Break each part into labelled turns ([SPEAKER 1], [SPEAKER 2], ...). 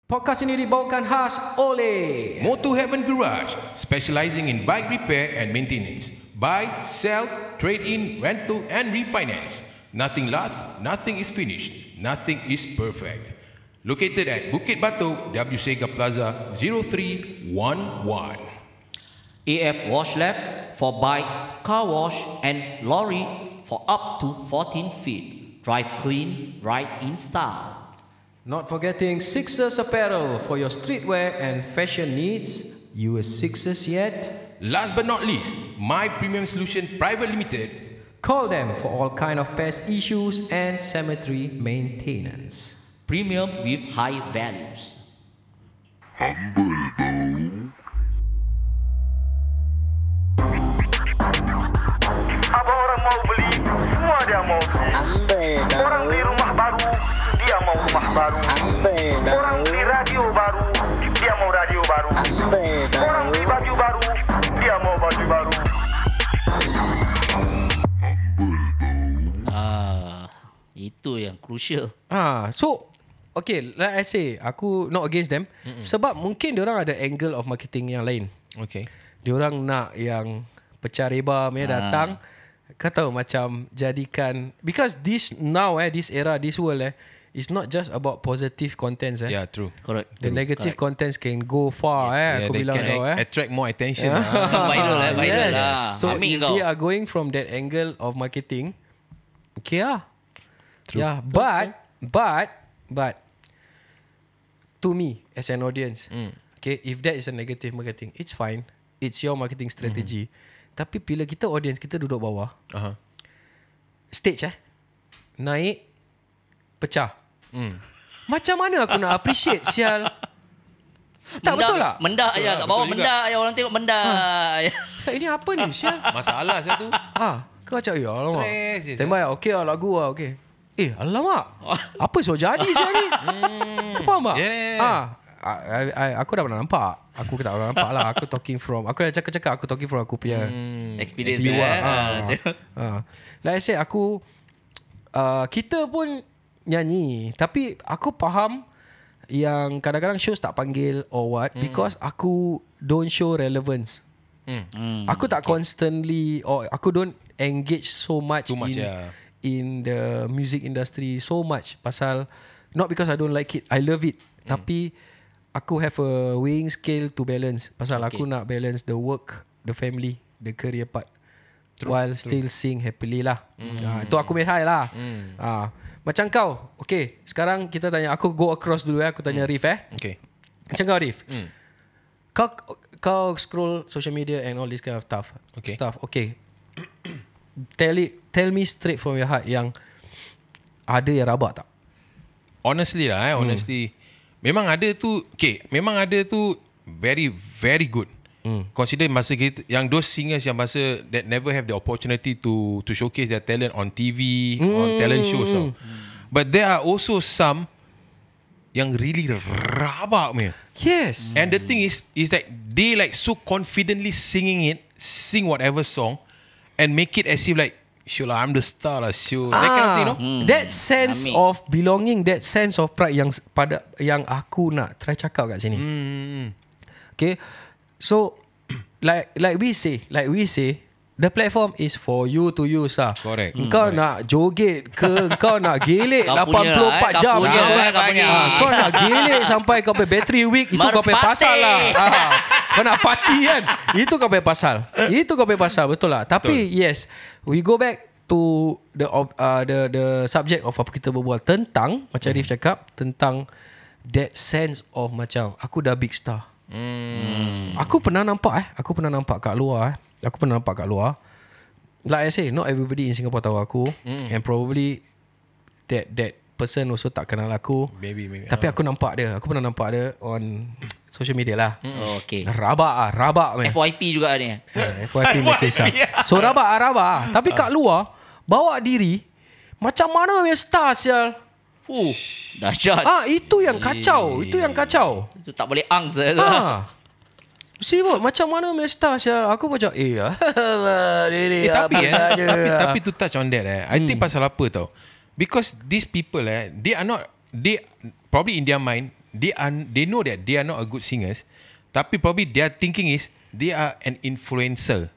[SPEAKER 1] Podcast ini dibawakan khas oleh
[SPEAKER 2] Moto Heaven Garage, specializing in bike repair and maintenance. Buy, sell, trade in, rental and refinance. Nothing lasts, nothing is finished, nothing is perfect. Located at Bukit Batok, W Sega Plaza 0311.
[SPEAKER 3] AF Wash Lab for bike, car wash and lorry for up to 14 feet. Drive clean, ride in style.
[SPEAKER 1] Not forgetting Sixers Apparel for your streetwear and fashion needs. You a Sixers yet?
[SPEAKER 2] Last but not least, My Premium Solution Private Limited.
[SPEAKER 1] Call them for all kind of pest issues and cemetery maintenance.
[SPEAKER 3] Premium with high values.
[SPEAKER 4] Apa orang mau beli, semua dia mau beli. Orang beli rumah baru, dia mau rumah baru. Orang beli radio baru, dia mau radio baru. Orang beli baju baru, dia mau baju baru.
[SPEAKER 3] Itu yang crucial.
[SPEAKER 1] So okay, like I say, aku not against them. Sebab mungkin diorang ada angle of marketing yang lain.
[SPEAKER 2] Okay.
[SPEAKER 1] Diorang nak yang pecah reba punya datang. Kau tahu macam jadikan, because this now this era, this world is not just about positive contents
[SPEAKER 2] Yeah, true.
[SPEAKER 3] Correct.
[SPEAKER 1] The negative contents can go far aku
[SPEAKER 2] they
[SPEAKER 1] bilang
[SPEAKER 2] can
[SPEAKER 1] kau
[SPEAKER 2] attract more attention.
[SPEAKER 3] Viral
[SPEAKER 1] Yes.
[SPEAKER 3] lah.
[SPEAKER 1] So
[SPEAKER 3] Ambil
[SPEAKER 1] if
[SPEAKER 3] kau.
[SPEAKER 1] they are going from that angle of marketing, okay lah.
[SPEAKER 2] True.
[SPEAKER 1] Yeah, but to me as an audience, okay, if that is a negative marketing, it's fine. It's your marketing strategy. Tapi bila kita audience, kita duduk bawah, stage naik, pecah. Macam mana aku nak appreciate sial? Tak betul tak?
[SPEAKER 3] Mendak je kat bawah,
[SPEAKER 2] betul juga.
[SPEAKER 3] mendak je orang tengok mendak.
[SPEAKER 1] Ini apa ni sial?
[SPEAKER 2] Masalah saya tu.
[SPEAKER 1] Kau macam alamak.
[SPEAKER 2] Stress je,
[SPEAKER 1] Standby okay lah, lagu lah, okay. Alamak. Apa so jadi sial ni? Kau faham tak?
[SPEAKER 2] Yeah.
[SPEAKER 1] Aku dah pernah nampak. Aku tak pernah nampak lah. Aku talking from, aku dah cakap aku talking from aku punya
[SPEAKER 3] Experience
[SPEAKER 1] view
[SPEAKER 3] dia.
[SPEAKER 1] lah. Like I say, aku kita pun nyanyi, tapi aku faham yang kadang-kadang shows tak panggil or what, because aku don't show relevance. Aku tak constantly, or aku don't engage so much,
[SPEAKER 2] Too much,
[SPEAKER 1] in the music industry so much. Pasal not because I don't like it, I love it, tapi aku have a weighing scale to balance. Pasal aku nak balance the work, the family, the career part, while still sing happily lah. Itu aku punya high lah. Macam kau, okay, sekarang kita tanya, aku go across dulu aku tanya Rif
[SPEAKER 2] Okay.
[SPEAKER 1] Macam kau Rif, kau scroll social media and all this kind of stuff. Okay. Tell me straight from your heart, yang ada yang rabak tak?
[SPEAKER 2] Honestly lah, honestly, memang ada tu. Okay, memang ada tu very very good. Consider masa kita, yang those singers yang masa that never have the opportunity to showcase their talent on TV, on talent shows tau. But there are also some yang really rabak punya.
[SPEAKER 1] Yes.
[SPEAKER 2] And the thing is like they like so confidently sing whatever song and make it as if like, sure lah, I'm the star lah, sure. That kind of thing, you know?
[SPEAKER 1] That sense of belonging, that sense of pride yang aku nak try cakap kat sini. Okay. So like we say, the platform is for you to use lah.
[SPEAKER 2] Correct.
[SPEAKER 1] Kau nak joget ke, kau nak gelik
[SPEAKER 3] Kau punya
[SPEAKER 1] 84 jam
[SPEAKER 3] kau punya
[SPEAKER 1] ke,
[SPEAKER 3] kau punya.
[SPEAKER 1] kau nak gelik sampai kau punya battery weak, itu kau punya pasal lah. Kau nak party kan, itu kau punya pasal. Itu kau punya pasal, betul lah. Tapi yes, we go back to the subject of apa kita berbual tentang, macam Rif cakap, tentang that sense of macam aku dah big star. Aku pernah nampak kat luar. Like I say, not everybody in Singapore tahu aku, and probably that person also tak kenal aku.
[SPEAKER 2] Maybe.
[SPEAKER 1] Tapi aku pernah nampak dia on social media lah.
[SPEAKER 3] Okay.
[SPEAKER 1] Rabak man.
[SPEAKER 3] FYP juga ni.
[SPEAKER 1] FYP punya kisah. So rabak. Tapi kat luar bawa diri macam mana punya star sial.
[SPEAKER 3] Dahsyat.
[SPEAKER 1] Itu yang kacau. Itu
[SPEAKER 3] tak boleh angst tu.
[SPEAKER 1] Sibuk macam mana punya star sial. Aku macam
[SPEAKER 2] tapi to touch on that I think pasal apa tau, because these people they probably in their mind they know that they are not a good singers, tapi probably their thinking is they are an influencer.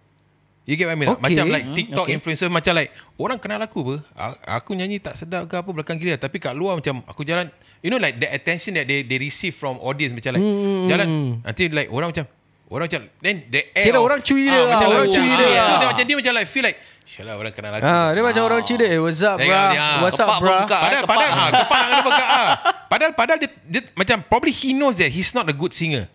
[SPEAKER 2] You get what I mean?
[SPEAKER 1] Okay.
[SPEAKER 2] Macam like TikTok influencer, macam like orang kenal aku apa, aku nyanyi tak sedap ke apa belakang kiri, tapi kat luar macam aku jalan, you know, like the attention that they receive from audience, macam like jalan nanti like orang macam then the air
[SPEAKER 1] Kira orang cuy dia
[SPEAKER 2] macam
[SPEAKER 1] orang
[SPEAKER 2] like,
[SPEAKER 1] cuy dia.
[SPEAKER 2] so dia macam like feel like syallah orang kenal aku.
[SPEAKER 1] Dia macam orang cuy dia. What's up bro? What's up bro?
[SPEAKER 2] Padahal kepak nak buka. Padahal dia macam probably he knows that he's not a good singer.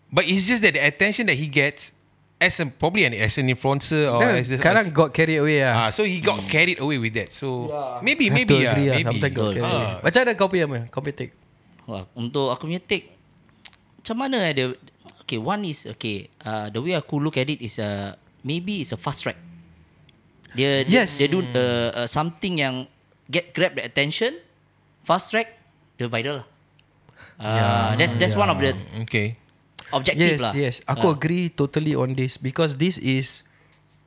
[SPEAKER 2] But it's just that the attention that he gets as an influencer or
[SPEAKER 1] Kadang got carried away lah.
[SPEAKER 2] so he got carried away with that. So maybe
[SPEAKER 1] Sometimes got carried away. Macam mana kau punya take?
[SPEAKER 3] Wah, untuk aku punya take, macam mana ada. Okay, one is the way aku look at it is maybe it's a fast track. Dia do something yang grab the attention, fast track, dia viral lah. That's one of the objective lah.
[SPEAKER 1] Yes, aku agree totally on this because this is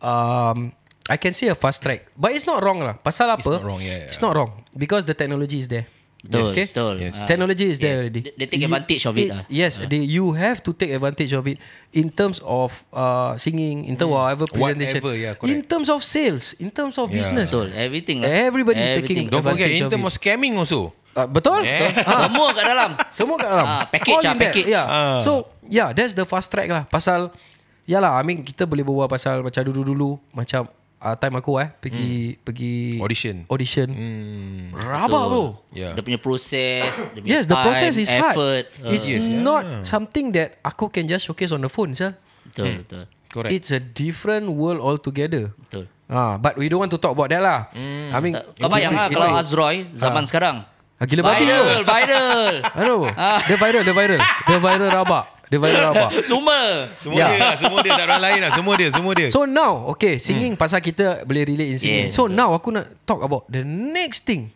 [SPEAKER 1] I can say a fast track, but it's not wrong lah. Pasal apa?
[SPEAKER 2] It's not wrong,
[SPEAKER 1] It's not wrong because the technology is there.
[SPEAKER 3] Betul.
[SPEAKER 2] Yes.
[SPEAKER 1] Technology is there already.
[SPEAKER 3] They take advantage of it.
[SPEAKER 1] Yes, you have to take advantage of it in terms of singing, in terms of whatever presentation,
[SPEAKER 2] correct.
[SPEAKER 1] in terms of sales, in terms of business.
[SPEAKER 3] Betul, everything lah.
[SPEAKER 1] Everybody is taking
[SPEAKER 2] Don't forget
[SPEAKER 1] advantage
[SPEAKER 2] in
[SPEAKER 1] of
[SPEAKER 2] terms
[SPEAKER 1] it.
[SPEAKER 2] of scamming also.
[SPEAKER 1] Betul?
[SPEAKER 3] Semua kat dalam.
[SPEAKER 1] Semua kat dalam.
[SPEAKER 3] Package
[SPEAKER 1] All
[SPEAKER 3] lah,
[SPEAKER 1] in that.
[SPEAKER 3] package.
[SPEAKER 1] So that's the fast track lah. Pasal yalah, I mean kita boleh berbual pasal macam dulu macam time aku pergi audition. Rabak bro.
[SPEAKER 2] Yeah.
[SPEAKER 3] Dia punya proses, dia punya
[SPEAKER 1] Yes, the
[SPEAKER 3] time,
[SPEAKER 1] process is
[SPEAKER 3] effort.
[SPEAKER 1] hard. It's not something that aku can just showcase on the phone, sir.
[SPEAKER 3] Betul.
[SPEAKER 2] Correct.
[SPEAKER 1] It's a different world altogether.
[SPEAKER 3] Betul.
[SPEAKER 1] But we don't want to talk about that lah. I mean,
[SPEAKER 3] Kau bayang lah kalau Azroy zaman sekarang.
[SPEAKER 1] Gila babi tu.
[SPEAKER 3] Viral.
[SPEAKER 1] Aduh. Dia viral. Dia viral rabak.
[SPEAKER 3] Semua
[SPEAKER 2] dia tak orang lain lah, semua dia.
[SPEAKER 1] So now, okay, singing pasal kita boleh relate in singing.
[SPEAKER 3] Yeah.
[SPEAKER 1] So now aku nak talk about the next thing.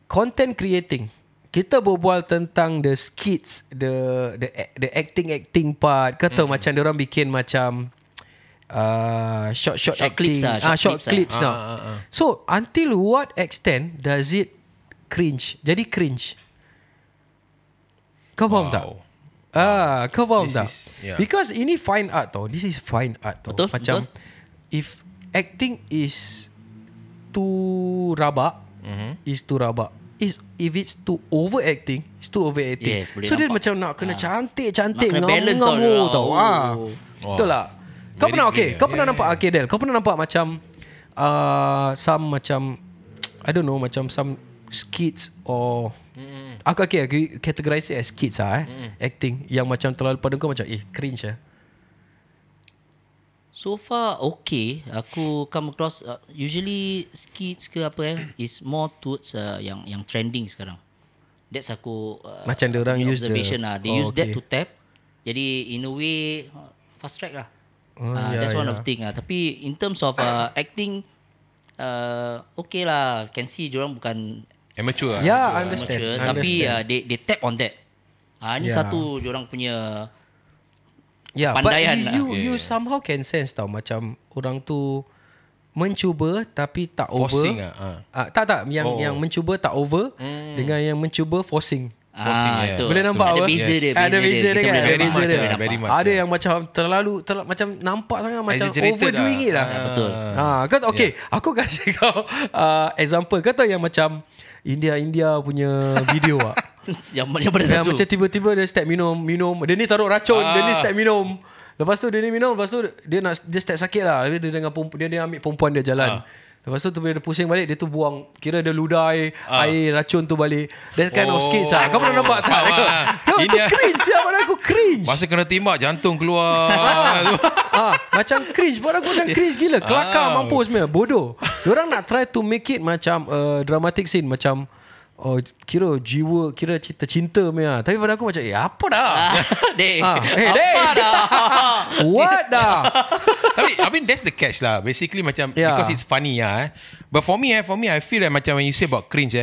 [SPEAKER 1] Content creating. Kita berbual tentang the skits, the acting part. Kata macam dia orang bikin macam short acting, short clips. So until what extent does it cringe? Jadi cringe. Kau faham tak? Kau faham tak? Because ini fine art tau. This is fine art tau.
[SPEAKER 3] Betul,
[SPEAKER 1] macam if acting is too rabak, is too rabak. If it's too overacting, it's too overacting.
[SPEAKER 3] Yes, boleh
[SPEAKER 1] so dia
[SPEAKER 3] nampak.
[SPEAKER 1] macam nak kena cantik
[SPEAKER 3] Nak kena balance
[SPEAKER 1] ngam-ngam
[SPEAKER 3] tau.
[SPEAKER 1] tau. Betul tak? Kau pernah kau pernah nampak Del? Kau pernah nampak macam some macam I don't know, macam some skits or aku categorize it as skits acting yang macam terlalu pada kau macam cringe
[SPEAKER 3] So far okay. Aku come across usually skits ke apa is more towards yang trending sekarang. That's aku
[SPEAKER 1] macam dia orang use
[SPEAKER 3] observation they use that to tap. Jadi in a way fast track lah. That's one of the thing Tapi in terms of acting okay lah. Can see diorang bukan
[SPEAKER 2] amateur lah.
[SPEAKER 1] Yeah, understand.
[SPEAKER 3] Tapi they tap on that. Ini satu diorang punya pandaian
[SPEAKER 1] but you somehow can sense tau macam orang tu mencuba tapi tak
[SPEAKER 2] Forcing
[SPEAKER 1] over. Tak yang mencuba tak over dengan yang mencuba forcing.
[SPEAKER 3] Itu.
[SPEAKER 1] Boleh nampak
[SPEAKER 3] ada
[SPEAKER 1] apa?
[SPEAKER 3] beza dia.
[SPEAKER 1] Ada beza dia kan?
[SPEAKER 2] Very much.
[SPEAKER 1] Ada yang macam terlalu macam nampak sangat macam overdoing it lah.
[SPEAKER 3] Betul.
[SPEAKER 1] Kau okay, aku kasih kau example. Kau tahu yang macam India Punya video
[SPEAKER 3] yang pada
[SPEAKER 1] yang
[SPEAKER 3] satu.
[SPEAKER 1] macam tiba-tiba dia start minum. Dia ni taruh racun, dia ni start minum. Lepas tu dia ni minum, lepas tu dia start sakit lah. Dia dengan dia ambil perempuan dia jalan. Lepas tu bila dia pusing balik, dia tu buang, kira dia ludah air racun tu balik. That kind of skits lah. Kau pernah nampak tak? Kau cringe siapa pada aku cringe.
[SPEAKER 2] Masa kena tembak jantung keluar.
[SPEAKER 1] Macam cringe. Pada aku macam cringe gila. Kelakar mampus sebenarnya. Bodoh. Diorang nak try to make it macam dramatic scene. Macam kira jiwa, kira cinta punya. Tapi pada aku macam apa dah?
[SPEAKER 3] Apa dah?
[SPEAKER 1] What dah?
[SPEAKER 2] Tapi I mean that's the catch lah. Basically macam because it's funny But for me I feel like macam when you say about cringe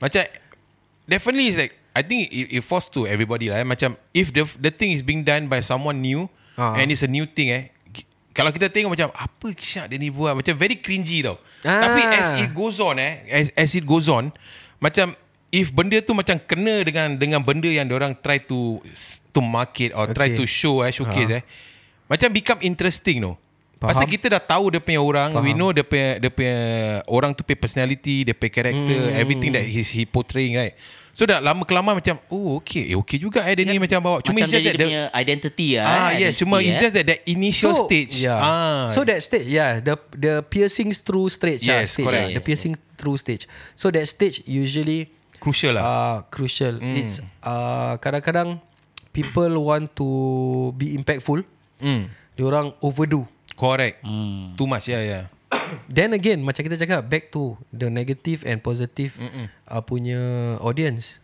[SPEAKER 2] macam definitely is like I think it falls to everybody lah. Macam if the thing is being done by someone new and it's a new thing kalau kita tengok macam apa kisah dia ni buat, macam very cringy tau. Tapi as it goes on as it goes on, macam if benda tu macam kena dengan benda yang diorang try to market or try to showcase macam become interesting Pasal kita dah tahu dia punya orang, we know dia punya orang tu punya personality, dia punya character, everything that he portraying, right? So dah lama kelamaan macam okay juga dia ni macam bawa.
[SPEAKER 3] Cuma macam dia punya identity
[SPEAKER 2] cuma it's just that initial stage.
[SPEAKER 1] So that stage, the piercing through stage.
[SPEAKER 2] Yes, correct.
[SPEAKER 1] The piercing through stage. So that stage usually
[SPEAKER 2] crucial lah.
[SPEAKER 1] Crucial. It's kadang-kadang people want to be impactful. Diorang overdo.
[SPEAKER 2] Correct. Too much, yeah.
[SPEAKER 1] Then again, macam kita cakap, back to the negative and positive punya audience.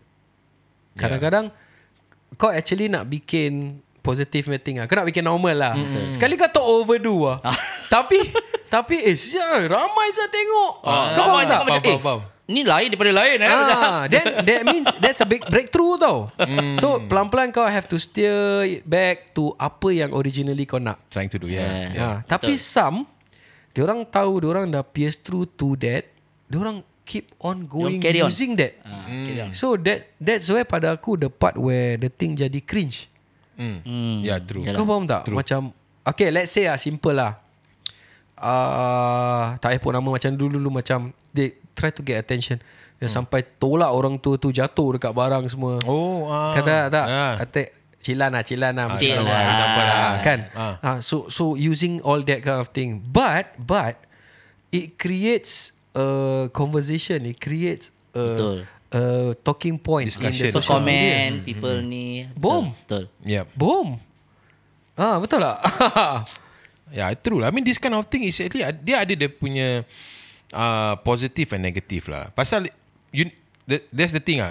[SPEAKER 1] Kadang-kadang kau actually nak bikin positive meeting kau nak bikin normal lah. Sekali kau tak overdo lah. Tapi ramai saya tengok. Kau faham tak?
[SPEAKER 2] Faham.
[SPEAKER 3] Ni lain daripada lain
[SPEAKER 1] Then that means that's a big breakthrough tau. So pelan-pelan kau have to steer it back to apa yang originally kau nak.
[SPEAKER 2] Trying to do,
[SPEAKER 1] Tapi some diorang tahu diorang dah pierce through to that, diorang keep on going using that. So that's where pada aku the part where the thing jadi cringe.
[SPEAKER 2] Yeah, true.
[SPEAKER 1] Kau faham tak? True. Macam okay, let's say simple lah. Tak payah pun nama, macam dulu macam they try to get attention. Dia sampai tolak orang tu jatuh dekat barang semua. Kata tak? Kata cilan lah kan. So using all that kind of thing, but it creates a conversation, it creates a talking point,
[SPEAKER 2] discussion.
[SPEAKER 3] So comment people ni
[SPEAKER 1] boom.
[SPEAKER 3] Betul.
[SPEAKER 1] Boom. Betul tak?
[SPEAKER 2] Yeah, true lah. I mean, this kind of thing is actually dia punya positive and negative lah. Pasal that's the thing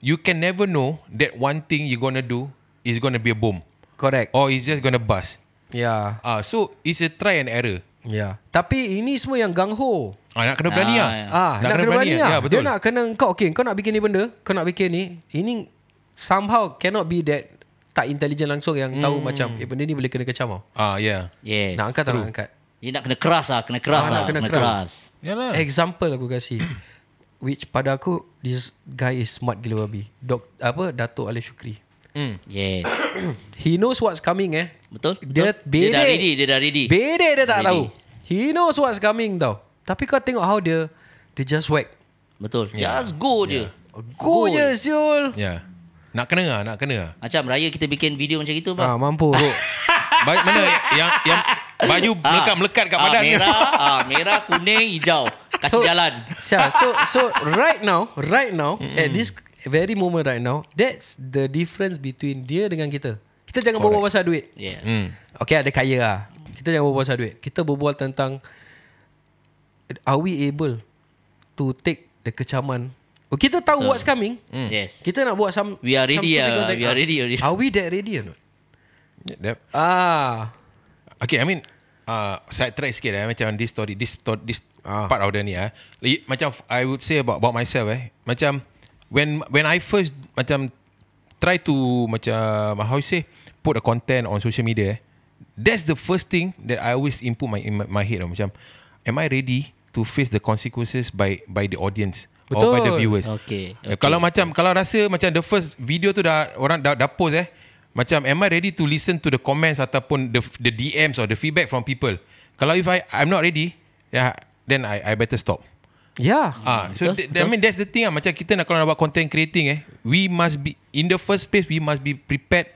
[SPEAKER 2] you can never know that one thing you gonna do is gonna be a bomb.
[SPEAKER 1] Correct.
[SPEAKER 2] Or it's just gonna bust.
[SPEAKER 1] Yeah.
[SPEAKER 2] So it's a try and error.
[SPEAKER 1] Yeah. Tapi ini semua yang gang-ho.
[SPEAKER 2] Nak kena berani
[SPEAKER 1] nak kena berani
[SPEAKER 2] Ya, betul.
[SPEAKER 1] Dia nak kena kau nak bikin ni benda, kau nak bikin ni. Ini somehow cannot be that tak intelligent langsung yang tahu macam benda ni boleh kena kecam tau.
[SPEAKER 3] Yes.
[SPEAKER 1] Nak angkat tak nak angkat.
[SPEAKER 3] Dia nak kena keras kena keras.
[SPEAKER 2] Yalah.
[SPEAKER 1] Example aku kasih. Which pada aku this guy is smart gila babi. Datuk Ali Shukri.
[SPEAKER 3] Yes.
[SPEAKER 1] He knows what's coming
[SPEAKER 3] Betul.
[SPEAKER 1] Dia
[SPEAKER 3] dah ready.
[SPEAKER 1] Bedek dia tak tahu. He knows what's coming tau. Tapi kau tengok how dia just whack.
[SPEAKER 3] Betul. Just go je.
[SPEAKER 1] Go je siul.
[SPEAKER 2] Ya. Nak kena.
[SPEAKER 3] Macam raya kita bikin video macam itu bang.
[SPEAKER 1] Mampu.
[SPEAKER 2] Mana yang baju melekat kat badan.
[SPEAKER 3] Merah, kuning, hijau. Kasih jalan.
[SPEAKER 1] So right now at this very moment right now, that's the difference between dia dengan kita. Kita jangan berbual pasal duit. Okay, ada kaya lah. Kita jangan berbual pasal duit. Kita berbual tentang are we able to take the kecaman. Kita tahu what's coming.
[SPEAKER 3] Yes.
[SPEAKER 1] Kita nak buat
[SPEAKER 3] we are ready. We are ready already.
[SPEAKER 1] Are we that ready or not?
[SPEAKER 2] Yep. Okay, I mean side track sikit macam this part of the ni macam I would say about myself macam when I first macam try to macam how you say put a content on social media that's the first thing that I always input in my head macam am I ready to face the consequences by the audience or by the viewers.
[SPEAKER 3] Okay.
[SPEAKER 2] Kalau rasa macam the first video tu orang dah post macam am I ready to listen to the comments ataupun the DMs or the feedback from people. Kalau if I'm not ready, then I better stop.
[SPEAKER 1] Yeah.
[SPEAKER 2] So I mean that's the thing macam kita kalau nak buat content creating we must be in the first place, we must be prepared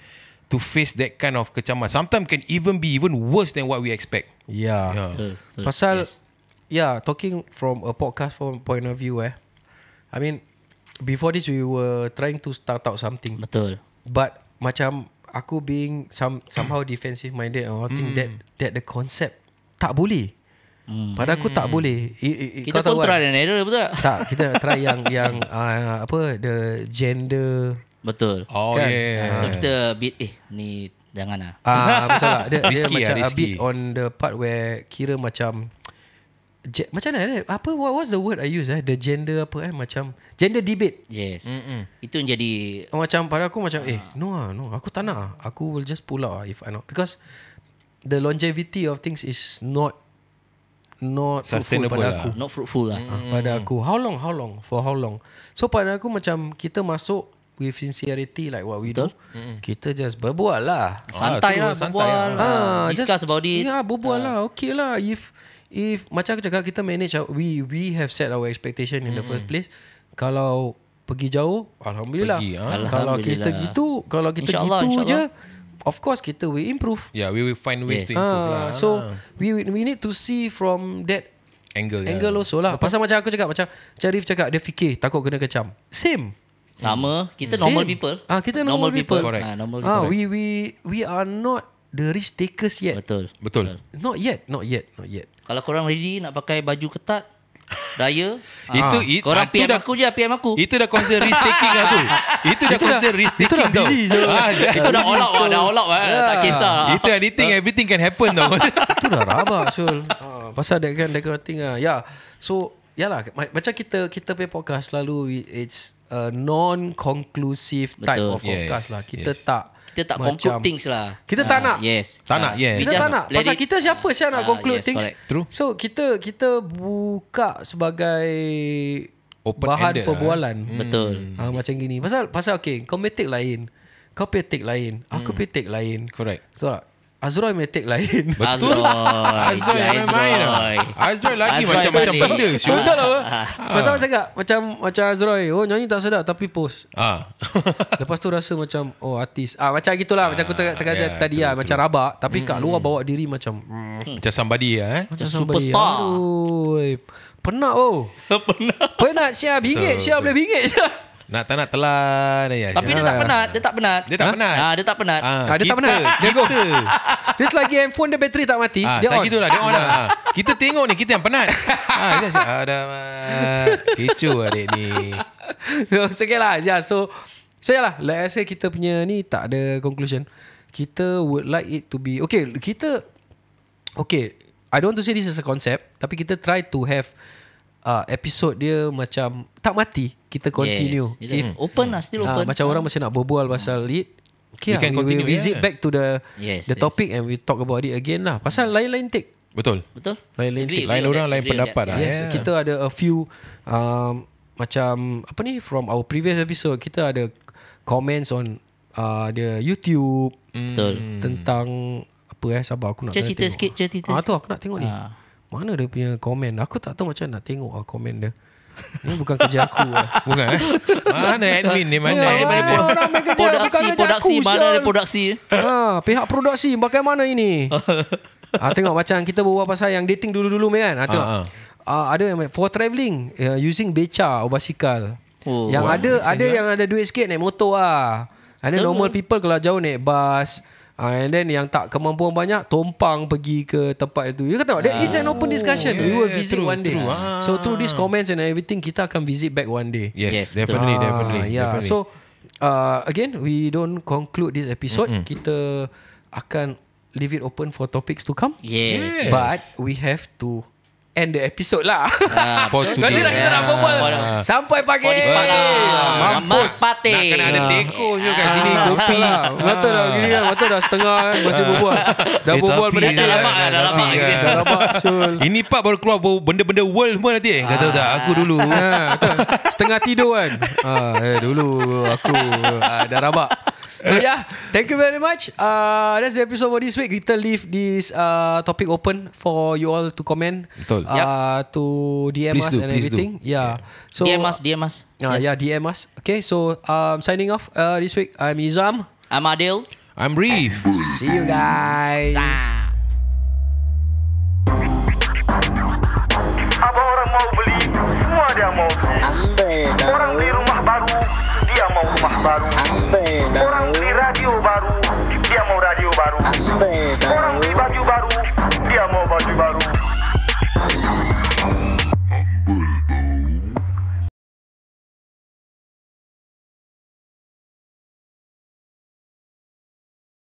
[SPEAKER 2] to face that kind of kecaman. Sometimes can even be even worse than what we expect.
[SPEAKER 1] Yeah. Pasal talking from a podcast point of view I mean before this we were trying to start out something.
[SPEAKER 3] Betul.
[SPEAKER 1] But macam aku being somehow defensive minded and all think that the concept tak boleh. Pada aku tak boleh.
[SPEAKER 3] Kita pun try dan error, betul tak?
[SPEAKER 1] Tak, kita try yang the gender.
[SPEAKER 3] Betul.
[SPEAKER 1] Kan?
[SPEAKER 3] So kita beat ni jangan lah.
[SPEAKER 1] Betul lah. Dia
[SPEAKER 2] Risky
[SPEAKER 1] macam
[SPEAKER 2] risky.
[SPEAKER 1] a bit on the part where kira macam macam mana what's the word I use the gender macam gender debate.
[SPEAKER 3] Yes. Itu yang jadi
[SPEAKER 1] macam pada aku macam no aku tak nak. Aku will just pull out if I know, because the longevity of things is not not fruitful
[SPEAKER 2] Sustainable
[SPEAKER 1] pada
[SPEAKER 2] lah.
[SPEAKER 1] aku.
[SPEAKER 3] Not fruitful lah.
[SPEAKER 1] Pada aku. How long? For how long? So pada aku macam kita masuk with sincerity like what we
[SPEAKER 3] Betul.
[SPEAKER 1] do. Kita just berbual lah.
[SPEAKER 3] Santai lah,
[SPEAKER 2] santai
[SPEAKER 3] berbual.
[SPEAKER 2] lah.
[SPEAKER 3] Discuss about it.
[SPEAKER 1] Ya, berbual lah. Okay lah. If macam aku cakap, kita manage, we have set our expectation in the first place. Kalau pergi jauh, Alhamdulillah. Kalau kita gitu,
[SPEAKER 3] InsyaAllah,
[SPEAKER 1] je, of course kita will improve.
[SPEAKER 2] Yeah, we will find ways to improve lah.
[SPEAKER 1] So we need to see from that
[SPEAKER 2] angle
[SPEAKER 1] also lah. Pasal macam aku cakap, macam Arif cakap, dia fikir takut kena kecam. Same.
[SPEAKER 3] Sama. Kita
[SPEAKER 1] Same.
[SPEAKER 3] normal people.
[SPEAKER 1] Kita normal people.
[SPEAKER 2] Correct.
[SPEAKER 3] Normal people.
[SPEAKER 1] We are not the risk takers yet.
[SPEAKER 3] Betul.
[SPEAKER 1] Not yet.
[SPEAKER 3] Kalau korang ready nak pakai baju ketat raya, korang
[SPEAKER 2] itu
[SPEAKER 3] PM
[SPEAKER 2] dah,
[SPEAKER 3] aku je, PM aku.
[SPEAKER 2] Itu dah consider risk taking lah tu. Itu dah consider risk taking.
[SPEAKER 1] Itu dah busy je.
[SPEAKER 3] Itu dah all out lah. Tak kisah lah.
[SPEAKER 2] Itu anything, everything can happen tau.
[SPEAKER 1] Itu dah rabak Syul. Pasal that kind of thing lah. Yeah. So yalah, macam kita punya podcast selalu, it's a non-conclusive type of podcast lah. Kita tak
[SPEAKER 3] conclude things lah.
[SPEAKER 1] Kita tak nak.
[SPEAKER 3] Yes.
[SPEAKER 2] Tak nak, yes.
[SPEAKER 1] Kita tak nak. Pasal kita siapa sih nak conclude things.
[SPEAKER 3] Correct.
[SPEAKER 2] True.
[SPEAKER 1] So kita buka sebagai bahan perbualan.
[SPEAKER 3] Betul.
[SPEAKER 1] Macam gini. Pasal okay, kau take lain, kau take lain, aku take lain.
[SPEAKER 2] Correct.
[SPEAKER 1] Betul tak? Azroy take lain.
[SPEAKER 2] Betul. Azroy yang main lah. Azroy lagi macam-macam benda.
[SPEAKER 1] Betul lah. Pasal macam Azroy, nyanyi tak sedap tapi post. Lepas tu rasa macam artis. Macam gitulah. Macam aku kata tadi lah. Macam rabak. Tapi kat luar bawa diri macam
[SPEAKER 2] Macam somebody lah.
[SPEAKER 1] Macam
[SPEAKER 3] superstar.
[SPEAKER 1] Aduh, penat penat siap bingit. Siap boleh bingit siap.
[SPEAKER 2] Tak nak telan.
[SPEAKER 3] Tapi dia tak penat. Dia tak penat.
[SPEAKER 2] Dia tak penat.
[SPEAKER 3] Dia tak penat.
[SPEAKER 1] Dia tak penat. Dia go. Dia selagi handphone dia bateri tak mati, dia on.
[SPEAKER 2] Gitu lah, dia on lah. Kita tengok ni, kita yang penat. Kecoh adik ni.
[SPEAKER 1] So okay lah. So yalah, let's say kita punya ni tak ada conclusion. Kita would like it to be okay. I don't want to say this as a concept, tapi kita try to have episode dia macam tak mati. Kita continue.
[SPEAKER 3] Yes. Open lah, still open.
[SPEAKER 1] Macam orang masih nak berbual pasal it. Okay, we visit back to the topic and we talk about it again lah. Pasal lain-lain take.
[SPEAKER 2] Betul.
[SPEAKER 1] Lain-lain take.
[SPEAKER 2] Lain orang, lain pendapat lah.
[SPEAKER 1] Yes, kita ada a few macam apa ni, from our previous episode, kita ada comments on the YouTube tentang apa sabar aku nak
[SPEAKER 3] cerita sikit.
[SPEAKER 1] Tu aku nak tengok ni. Mana dia punya komen? Aku tak tahu macam nak tengok komen dia. Ini bukan kerja aku lah.
[SPEAKER 2] Bukan Mana admin ni? Mana
[SPEAKER 1] orang main kerja
[SPEAKER 3] Produksi mana ada produksi?
[SPEAKER 1] Pihak produksi bagaimana ini? Tengok macam kita berbual pasal yang dating dulu-dulu kan. Tengok. Ada yang for travelling using beca atau basikal. Yang ada yang ada duit sikit naik motor lah. Ada normal people kalau jauh naik bus. And then yang tak kemampuan banyak tompang pergi ke tempat itu. You kata it's an open discussion. We will visit one day. So through these comments and everything, kita akan visit back one day.
[SPEAKER 2] Yes, definitely.
[SPEAKER 1] Yeah. So again, we don't conclude this episode. Kita akan leave it open for topics to come.
[SPEAKER 3] Yes.
[SPEAKER 1] But we have to end the episode lah.
[SPEAKER 2] For today.
[SPEAKER 1] Nanti lah kita nak berbual sampai pagi.
[SPEAKER 3] Mampus.
[SPEAKER 2] Nak kena ada teko je kat sini. Kopi.
[SPEAKER 1] Betul lah gini kan. Betul dah setengah kan masih berbual. Dah berbual benda
[SPEAKER 3] dah lama.
[SPEAKER 2] Ini part baru keluar benda-benda world semua nanti. Kata tak aku dulu.
[SPEAKER 1] Setengah tidur kan. Dulu aku dah rabak. So yeah, thank you very much. That's the episode for this week. Kita leave this topic open for you all to comment.
[SPEAKER 2] Betul.
[SPEAKER 1] To DM us and everything. Yeah. So
[SPEAKER 3] DM us.
[SPEAKER 1] DM us. Okay, so signing off this week. I'm Izam.
[SPEAKER 3] I'm Adil.
[SPEAKER 2] I'm Reef.
[SPEAKER 1] See you guys.
[SPEAKER 4] Apa orang mau beli, semua dia mau beli. Orang beli rumah baru, dia mau rumah baru. Orang beli radio baru, dia mau radio baru. Orang